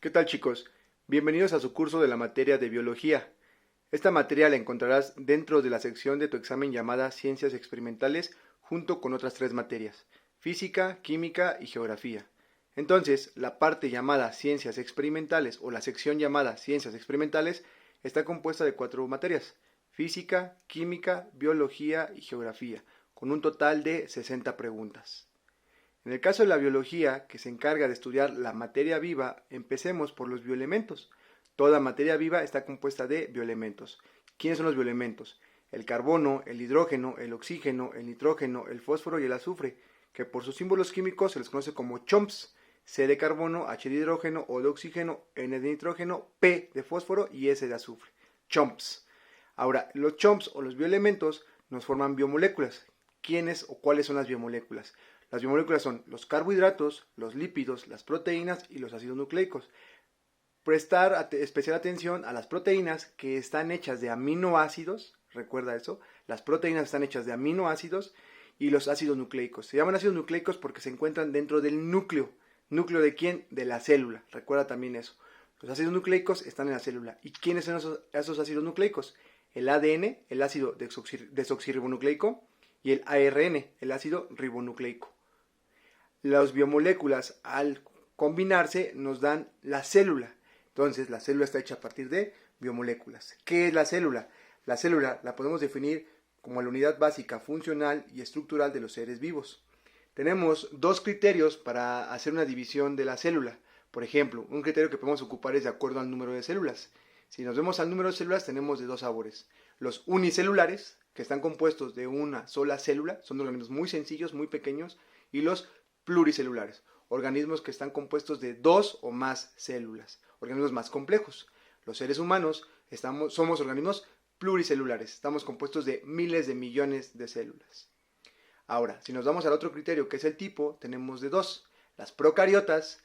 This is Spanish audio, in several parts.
¿Qué tal, chicos? Bienvenidos a su curso de la materia de biología. Esta materia la encontrarás dentro de la sección de tu examen llamada Ciencias Experimentales junto con otras tres materias, Física, Química y Geografía. Entonces, la parte llamada Ciencias Experimentales o la sección llamada Ciencias Experimentales está compuesta de cuatro materias, Física, Química, Biología y Geografía, con un total de 60 preguntas. En el caso de la biología, que se encarga de estudiar la materia viva, empecemos por los bioelementos. Toda materia viva está compuesta de bioelementos. ¿Quiénes son los bioelementos? El carbono, el hidrógeno, el oxígeno, el nitrógeno, el fósforo y el azufre, que por sus símbolos químicos se les conoce como CHOMPS. C de carbono, H de hidrógeno, O de oxígeno, N de nitrógeno, P de fósforo y S de azufre. CHOMPS. Ahora, los CHOMPS o los bioelementos nos forman biomoléculas. ¿Quiénes o cuáles son las biomoléculas? Las biomoléculas son los carbohidratos, los lípidos, las proteínas y los ácidos nucleicos. Prestar especial atención a las proteínas que están hechas de aminoácidos, recuerda eso, las proteínas están hechas de aminoácidos y los ácidos nucleicos. Se llaman ácidos nucleicos porque se encuentran dentro del núcleo. ¿Núcleo de quién? De la célula, recuerda también eso. Los ácidos nucleicos están en la célula. ¿Y quiénes son esos ácidos nucleicos? El ADN, el ácido desoxirribonucleico, y el ARN, el ácido ribonucleico. Las biomoléculas al combinarse nos dan la célula. Entonces la célula está hecha a partir de biomoléculas. ¿Qué es la célula? La célula la podemos definir como la unidad básica funcional y estructural de los seres vivos. Tenemos dos criterios para hacer una división de la célula. Por ejemplo, un criterio que podemos ocupar es de acuerdo al número de células. Si nos vemos al número de células, tenemos de dos sabores. Los unicelulares, que están compuestos de una sola célula, son organismos muy sencillos, muy pequeños, y los pluricelulares, organismos que están compuestos de dos o más células, organismos más complejos. Los seres humanos somos organismos pluricelulares, estamos compuestos de miles de millones de células. Ahora, si nos vamos al otro criterio, que es el tipo, tenemos de dos. Las procariotas,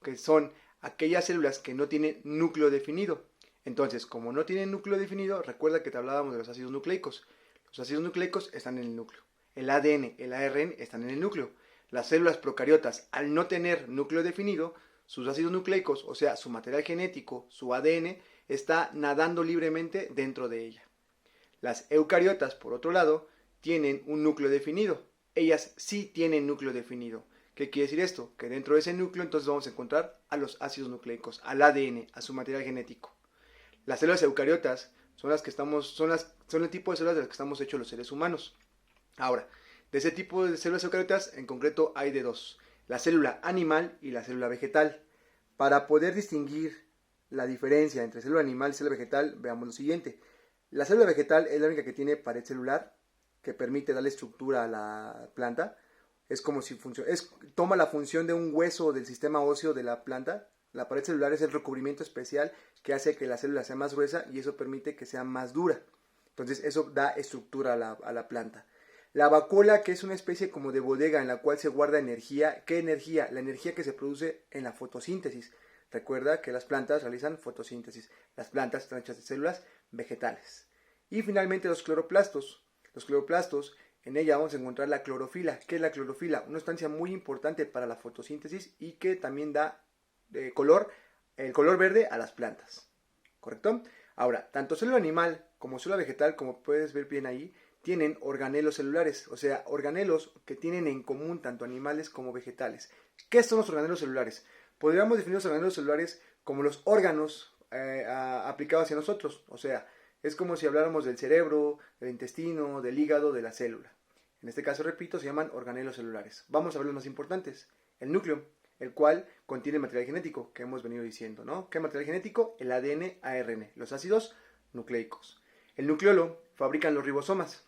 que son aquellas células que no tienen núcleo definido. Entonces, como no tienen núcleo definido, recuerda que te hablábamos de los ácidos nucleicos. Los ácidos nucleicos están en el núcleo. El ADN, el ARN están en el núcleo. Las células procariotas, al no tener núcleo definido, sus ácidos nucleicos, o sea, su material genético, su ADN, está nadando libremente dentro de ella. Las eucariotas, por otro lado, tienen un núcleo definido. Ellas sí tienen núcleo definido. ¿Qué quiere decir esto? Que dentro de ese núcleo entonces vamos a encontrar a los ácidos nucleicos, al ADN, a su material genético. Las células eucariotas son el tipo de células de las que estamos hechos los seres humanos. Ahora, de ese tipo de células eucariotas, en concreto hay de dos, la célula animal y la célula vegetal. Para poder distinguir la diferencia entre célula animal y célula vegetal, veamos lo siguiente. La célula vegetal es la única que tiene pared celular, que permite darle estructura a la planta. Es como si toma la función de un hueso del sistema óseo de la planta. La pared celular es el recubrimiento especial que hace que la célula sea más gruesa y eso permite que sea más dura. Entonces eso da estructura a la planta. La vacuola, que es una especie como de bodega en la cual se guarda energía. ¿Qué energía? La energía que se produce en la fotosíntesis. Recuerda que las plantas realizan fotosíntesis. Las plantas están hechas de células vegetales. Y finalmente los cloroplastos. Los cloroplastos, en ella vamos a encontrar la clorofila. ¿Qué es la clorofila? Una sustancia muy importante para la fotosíntesis y que también da el color verde a las plantas. ¿Correcto? Ahora, tanto célula animal como célula vegetal, como puedes ver bien ahí, tienen organelos celulares, o sea, organelos que tienen en común tanto animales como vegetales. ¿Qué son los organelos celulares? Podríamos definir los organelos celulares como los órganos aplicados hacia nosotros, o sea, es como si habláramos del cerebro, del intestino, del hígado, de la célula. En este caso, repito, se llaman organelos celulares. Vamos a ver los más importantes. El núcleo, el cual contiene material genético, que hemos venido diciendo, ¿no? ¿Qué material genético? El ADN, ARN, los ácidos nucleicos. El nucleolo fabrican los ribosomas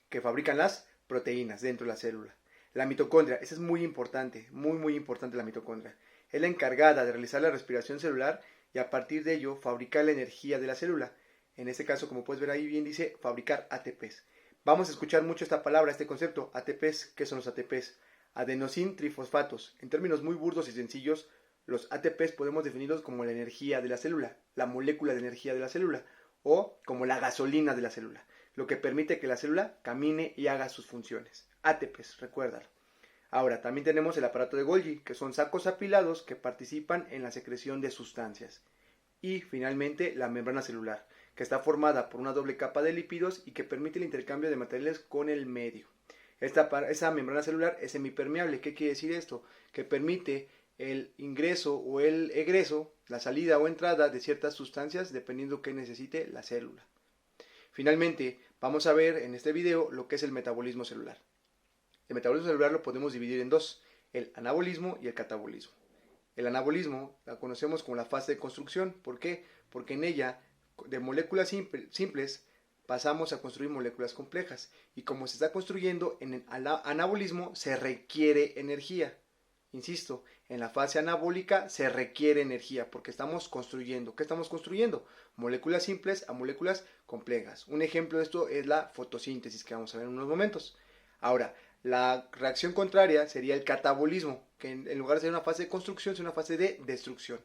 que fabrican las proteínas dentro de la célula. La mitocondria, esa es muy importante, muy importante la mitocondria. Es la encargada de realizar la respiración celular y a partir de ello fabricar la energía de la célula. En este caso, como puedes ver ahí bien dice, fabricar ATPs. Vamos a escuchar mucho esta palabra, este concepto, ATPs. ¿Qué son los ATPs? Adenosin trifosfatos. En términos muy burdos y sencillos, los ATPs podemos definirlos como la energía de la célula, la molécula de energía de la célula, o como la gasolina de la célula, lo que permite que la célula camine y haga sus funciones. ATPs, recuérdalo. Ahora, también tenemos el aparato de Golgi, que son sacos apilados que participan en la secreción de sustancias. Y finalmente la membrana celular, que está formada por una doble capa de lípidos y que permite el intercambio de materiales con el medio. Esa membrana celular es semipermeable. ¿Qué quiere decir esto? Que permite el ingreso o el egreso, la salida o entrada de ciertas sustancias dependiendo que necesite la célula. Finalmente, vamos a ver en este video lo que es el metabolismo celular. El metabolismo celular lo podemos dividir en dos, el anabolismo y el catabolismo. El anabolismo la conocemos como la fase de construcción. ¿Por qué? Porque en ella, de moléculas simples, pasamos a construir moléculas complejas. Y como se está construyendo en el anabolismo, se requiere energía. Insisto, en la fase anabólica se requiere energía porque estamos construyendo. ¿Qué estamos construyendo? Moléculas simples a moléculas complejas. Un ejemplo de esto es la fotosíntesis que vamos a ver en unos momentos. Ahora, la reacción contraria sería el catabolismo, que en lugar de ser una fase de construcción, es una fase de destrucción.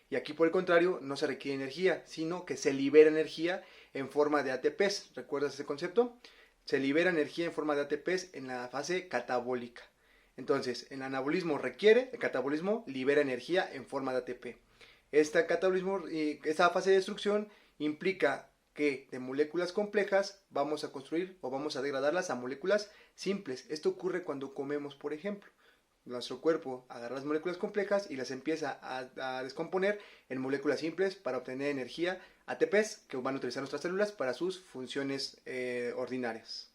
Y aquí, por el contrario, no se requiere energía, sino que se libera energía en forma de ATPs. ¿Recuerdas ese concepto? Se libera energía en forma de ATPs en la fase catabólica. Entonces, el anabolismo requiere, el catabolismo libera energía en forma de ATP. Este catabolismo, esta fase de destrucción implica que de moléculas complejas vamos a construir o vamos a degradarlas a moléculas simples. Esto ocurre cuando comemos, por ejemplo. Nuestro cuerpo agarra las moléculas complejas y las empieza a descomponer en moléculas simples para obtener energía, ATPs, que van a utilizar nuestras células para sus funciones ordinarias.